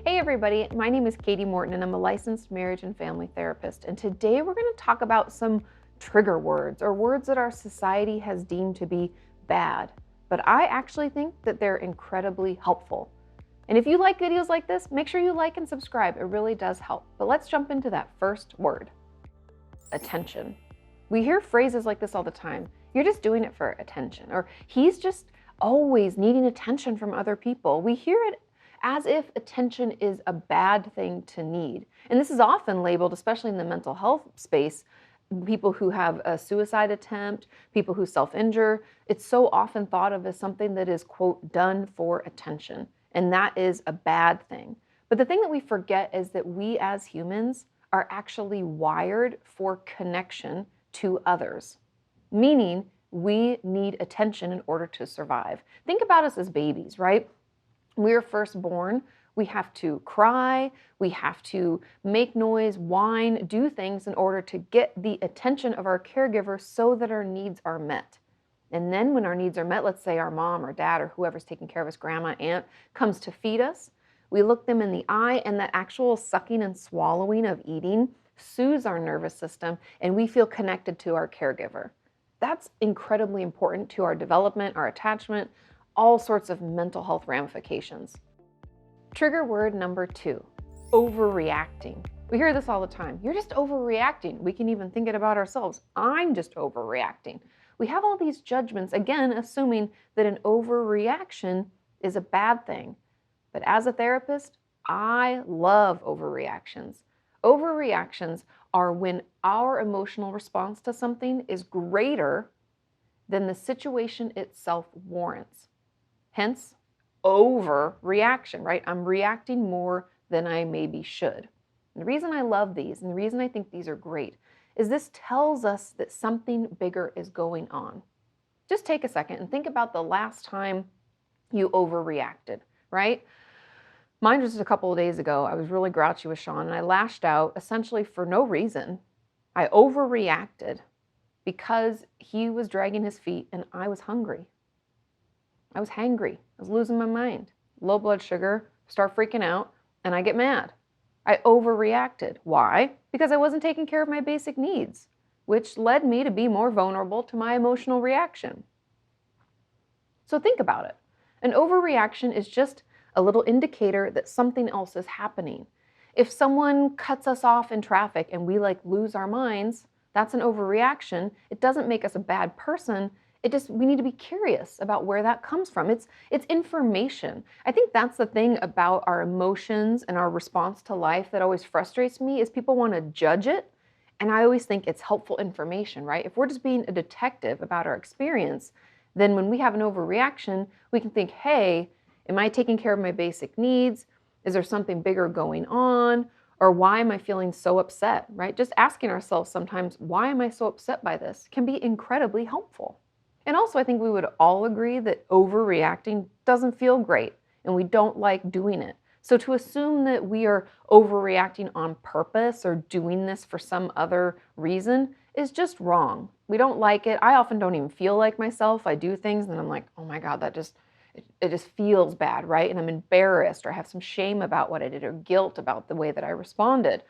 Hey everybody, my name is Kati Morton and I'm a licensed marriage and family therapist. And today we're going to talk about some trigger words or words that our society has deemed to be bad. But I actually think that they're incredibly helpful. And if you like videos like this, make sure you like and subscribe. It really does help. But let's jump into that first word, attention. We hear phrases like this all the time. You're just doing it for attention, or he's just always needing attention from other people. We hear it as if attention is a bad thing to need. And this is often labeled, especially in the mental health space, people who have a suicide attempt, people who self-injure. It's so often thought of as something that is, quote, done for attention. And that is a bad thing. But the thing that we forget is that we as humans are actually wired for connection to others, meaning we need attention in order to survive. Think about us as babies, right? When we are first born, we have to cry, we have to make noise, whine, do things in order to get the attention of our caregiver so that our needs are met. And then when our needs are met, let's say our mom or dad or whoever's taking care of us, grandma, aunt, comes to feed us, we look them in the eye, and that actual sucking and swallowing of eating soothes our nervous system, and we feel connected to our caregiver. That's incredibly important to our development, our attachment, all sorts of mental health ramifications. Trigger word number 2, overreacting. We hear this all the time. You're just overreacting. We can even think it about ourselves. I'm just overreacting. We have all these judgments, again, assuming that an overreaction is a bad thing. But as a therapist, I love overreactions. Overreactions are when our emotional response to something is greater than the situation itself warrants. Hence, overreaction, right? I'm reacting more than I maybe should. And the reason I love these and the reason I think these are great is this tells us that something bigger is going on. Just take a second and think about the last time you overreacted, right? Mine was just a couple of days ago. I was really grouchy with Sean and I lashed out essentially for no reason. I overreacted because he was dragging his feet and I was hungry. I was hangry. I was losing my mind. Low blood sugar, start freaking out, and I get mad. I overreacted. Why? Because I wasn't taking care of my basic needs, which led me to be more vulnerable to my emotional reaction. So think about it. An overreaction is just a little indicator that something else is happening. If someone cuts us off in traffic and we lose our minds, that's an overreaction. It doesn't make us a bad person. We need to be curious about where that comes from. It's information. I think that's the thing about our emotions and our response to life that always frustrates me is people want to judge it. And I always think it's helpful information, right? If we're just being a detective about our experience, then when we have an overreaction, we can think, hey, am I taking care of my basic needs? Is there something bigger going on? Or why am I feeling so upset, right? Just asking ourselves sometimes, why am I so upset by this, can be incredibly helpful. And also, I think we would all agree that overreacting doesn't feel great and we don't like doing it. So to assume that we are overreacting on purpose or doing this for some other reason is just wrong. We don't like it. I often don't even feel like myself. I do things and I'm like, oh my God, it just feels bad, right? And I'm embarrassed or I have some shame about what I did or guilt about the way that I responded.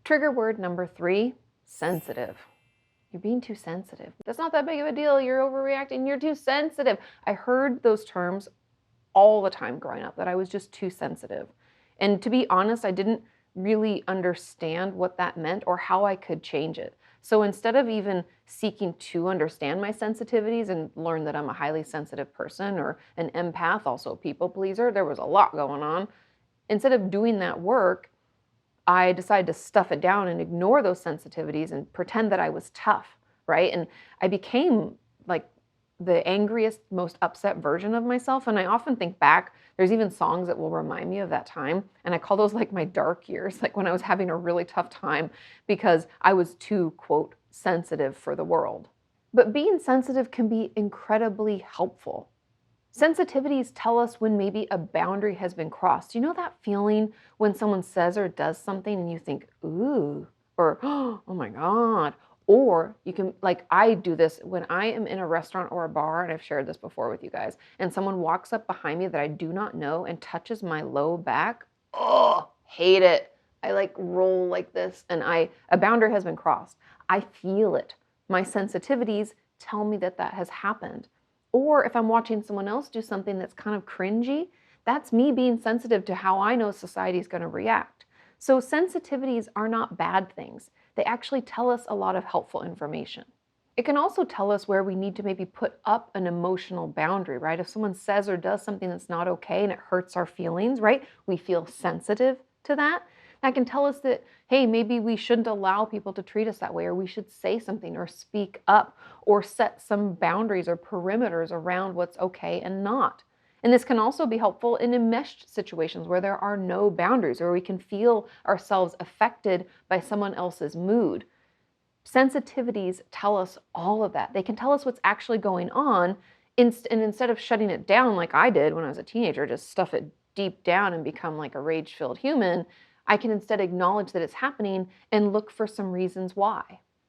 Trigger word number 3, sensitive. You're being too sensitive. That's not that big of a deal. You're overreacting. You're too sensitive. I heard those terms all the time growing up, that I was just too sensitive. And to be honest, I didn't really understand what that meant or how I could change it. So instead of even seeking to understand my sensitivities and learn that I'm a highly sensitive person or an empath, also a people pleaser, there was a lot going on. Instead of doing that work, I decided to stuff it down and ignore those sensitivities and pretend that I was tough, right? And I became like the angriest, most upset version of myself. And I often think back, there's even songs that will remind me of that time. And I call those like my dark years, like when I was having a really tough time because I was too, quote, sensitive for the world. But being sensitive can be incredibly helpful. Sensitivities tell us when maybe a boundary has been crossed. You know that feeling when someone says or does something and you think, ooh, or oh my God. Or you can, like I do this when I am in a restaurant or a bar, and I've shared this before with you guys, and someone walks up behind me that I do not know and touches my low back, Oh, hate it. I like roll like this and a boundary has been crossed. I feel it. My sensitivities tell me that that has happened. Or if I'm watching someone else do something that's kind of cringy, that's me being sensitive to how I know society is going to react. So sensitivities are not bad things. They actually tell us a lot of helpful information. It can also tell us where we need to maybe put up an emotional boundary, right? If someone says or does something that's not okay and it hurts our feelings, right? We feel sensitive to that. That can tell us that, hey, maybe we shouldn't allow people to treat us that way, or we should say something or speak up or set some boundaries or perimeters around what's okay and not. And this can also be helpful in enmeshed situations where there are no boundaries, or we can feel ourselves affected by someone else's mood. Sensitivities tell us all of that. They can tell us what's actually going on, and instead of shutting it down like I did when I was a teenager, just stuff it deep down and become like a rage-filled human, I can instead acknowledge that it's happening and look for some reasons why.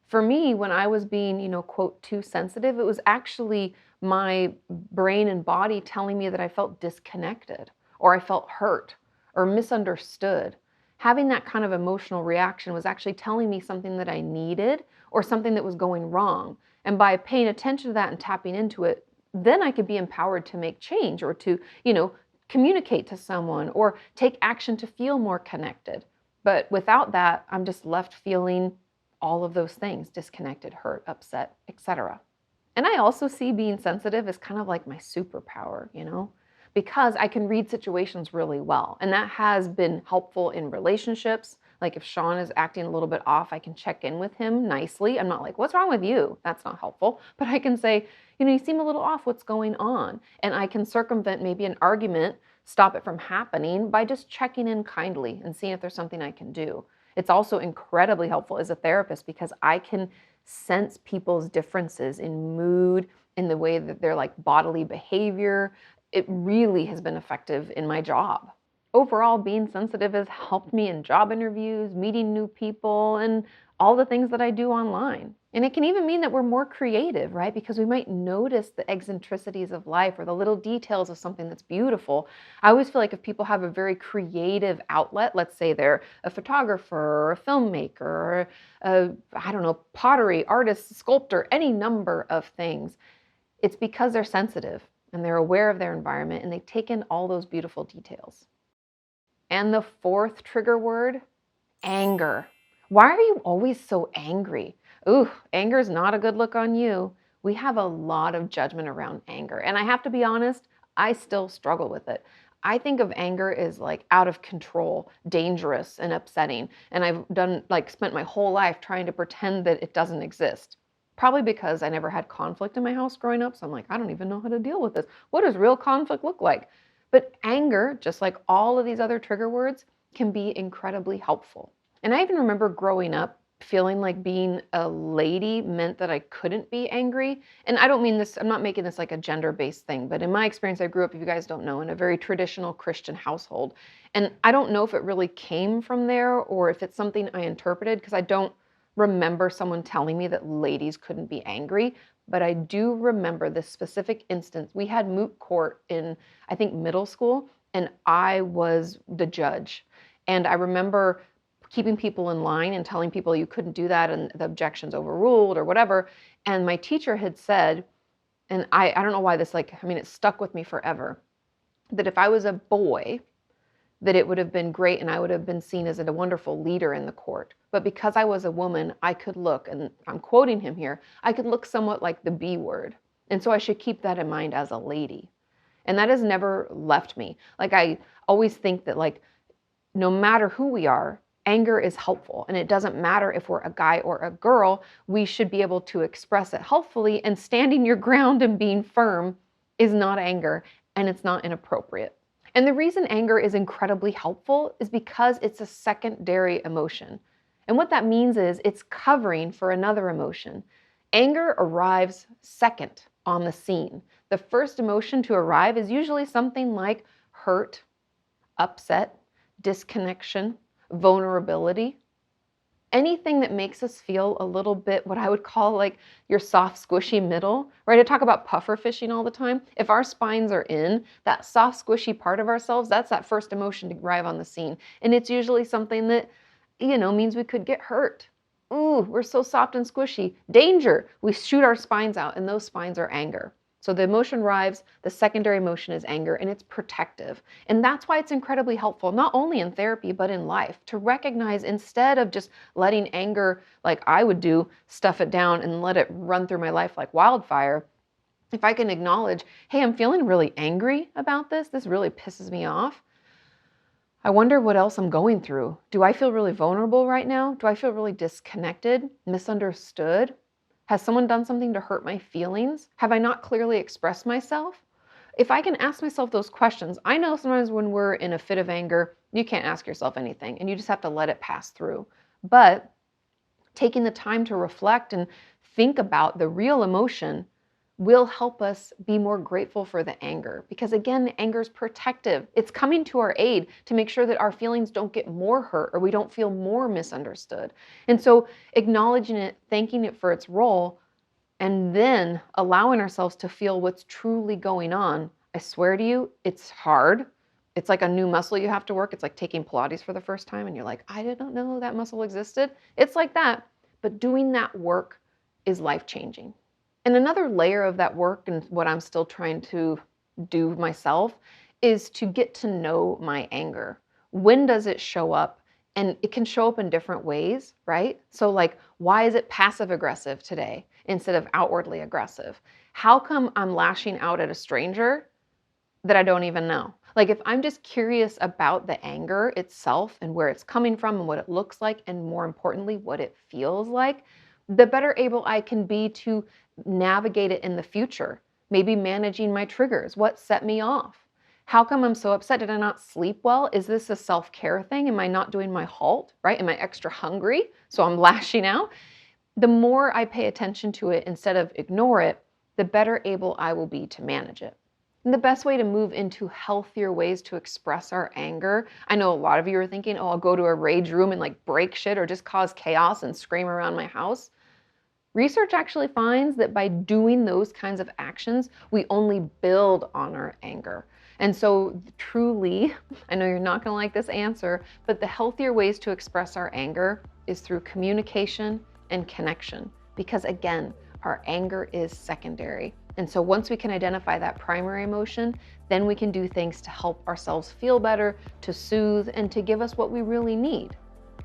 For me, when I was being, quote, too sensitive, it was actually my brain and body telling me that I felt disconnected or I felt hurt or misunderstood. Having that kind of emotional reaction was actually telling me something that I needed or something that was going wrong. And by paying attention to that and tapping into it, then I could be empowered to make change or to, communicate to someone or take action to feel more connected. But without that, I'm just left feeling all of those things: disconnected, hurt, upset, etc. And I also see being sensitive as kind of like my superpower, because I can read situations really well. And that has been helpful in relationships. Like if Sean is acting a little bit off, I can check in with him nicely. I'm not like, what's wrong with you? That's not helpful. But I can say, you seem a little off. What's going on? And I can circumvent maybe an argument, stop it from happening by just checking in kindly and seeing if there's something I can do. It's also incredibly helpful as a therapist because I can sense people's differences in mood, in the way that they're like bodily behavior. It really has been effective in my job. Overall, being sensitive has helped me in job interviews, meeting new people, and all the things that I do online. And it can even mean that we're more creative, right? Because we might notice the eccentricities of life or the little details of something that's beautiful. I always feel like if people have a very creative outlet, let's say they're a photographer or a filmmaker or pottery artist, sculptor, any number of things, it's because they're sensitive and they're aware of their environment and they take in all those beautiful details. And the fourth trigger word, anger. Why are you always so angry? Ooh, anger is not a good look on you. We have a lot of judgment around anger. And I have to be honest, I still struggle with it. I think of anger as like out of control, dangerous, and upsetting. And I've spent my whole life trying to pretend that it doesn't exist. Probably because I never had conflict in my house growing up. So I'm like, I don't even know how to deal with this. What does real conflict look like? But anger, just like all of these other trigger words, can be incredibly helpful. And I even remember growing up feeling like being a lady meant that I couldn't be angry. And I don't mean this, I'm not making this like a gender-based thing, but in my experience, I grew up, if you guys don't know, in a very traditional Christian household. And I don't know if it really came from there or if it's something I interpreted, because I don't remember someone telling me that ladies couldn't be angry. But I do remember this specific instance. We had moot court in, I think, middle school, and I was the judge. And I remember keeping people in line and telling people you couldn't do that and the objection's overruled or whatever. And my teacher had said, and I don't know why this, it stuck with me forever, that if I was a boy, that it would have been great and I would have been seen as a wonderful leader in the court. But because I was a woman, I could look, and I'm quoting him here, I could look somewhat like the B word. And so I should keep that in mind as a lady. And that has never left me. I always think that no matter who we are, anger is helpful. And it doesn't matter if we're a guy or a girl, we should be able to express it helpfully, and standing your ground and being firm is not anger, and it's not inappropriate. And the reason anger is incredibly helpful is because it's a secondary emotion. And what that means is it's covering for another emotion. Anger arrives second on the scene. The first emotion to arrive is usually something like hurt, upset, disconnection, vulnerability. anything that makes us feel a little bit what I would call like your soft, squishy middle, right? I talk about puffer fishing all the time. If our spines are in, that soft, squishy part of ourselves, that's that first emotion to arrive on the scene. And it's usually something that, means we could get hurt. Ooh, we're so soft and squishy. Danger! We shoot our spines out, and those spines are anger. So the emotion arrives, the secondary emotion is anger, and it's protective. And that's why it's incredibly helpful, not only in therapy, but in life, to recognize instead of just letting anger, like I would do, stuff it down and let it run through my life like wildfire, if I can acknowledge, hey, I'm feeling really angry about this, this really pisses me off. I wonder what else I'm going through. Do I feel really vulnerable right now? Do I feel really disconnected, misunderstood? Has someone done something to hurt my feelings? Have I not clearly expressed myself? If I can ask myself those questions, I know sometimes when we're in a fit of anger, you can't ask yourself anything and you just have to let it pass through. But taking the time to reflect and think about the real emotion will help us be more grateful for the anger. Because again, anger is protective. It's coming to our aid to make sure that our feelings don't get more hurt or we don't feel more misunderstood. And so acknowledging it, thanking it for its role, and then allowing ourselves to feel what's truly going on. I swear to you, it's hard. It's like a new muscle you have to work. It's like taking Pilates for the first time and you're like, I didn't know that muscle existed. It's like that. But doing that work is life-changing. And another layer of that work, and what I'm still trying to do myself, is to get to know my anger. When does it show up? And it can show up in different ways, right? So like, why is it passive aggressive today instead of outwardly aggressive? How come I'm lashing out at a stranger that I don't even know? Like if I'm just curious about the anger itself and where it's coming from and what it looks like, and more importantly, what it feels like, the better able I can be to navigate it in the future. Maybe managing my triggers. What set me off? How come I'm so upset? Did I not sleep well? Is this a self-care thing? Am I not doing my halt, right? Am I extra hungry? So I'm lashing out. The more I pay attention to it instead of ignore it, the better able I will be to manage it. And the best way to move into healthier ways to express our anger, I know a lot of you are thinking, oh, I'll go to a rage room and like break shit or just cause chaos and scream around my house. Research actually finds that by doing those kinds of actions, we only build on our anger. And so truly, I know you're not gonna like this answer, but the healthier ways to express our anger is through communication and connection. Because again, our anger is secondary. And so once we can identify that primary emotion, then we can do things to help ourselves feel better, to soothe, and to give us what we really need.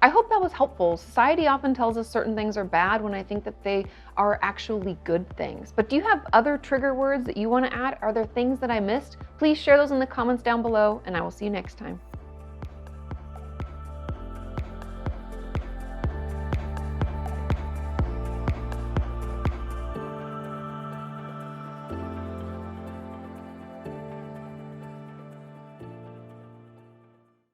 I hope that was helpful. Society often tells us certain things are bad when I think that they are actually good things. But do you have other trigger words that you want to add? Are there things that I missed? Please share those in the comments down below, and I will see you next time.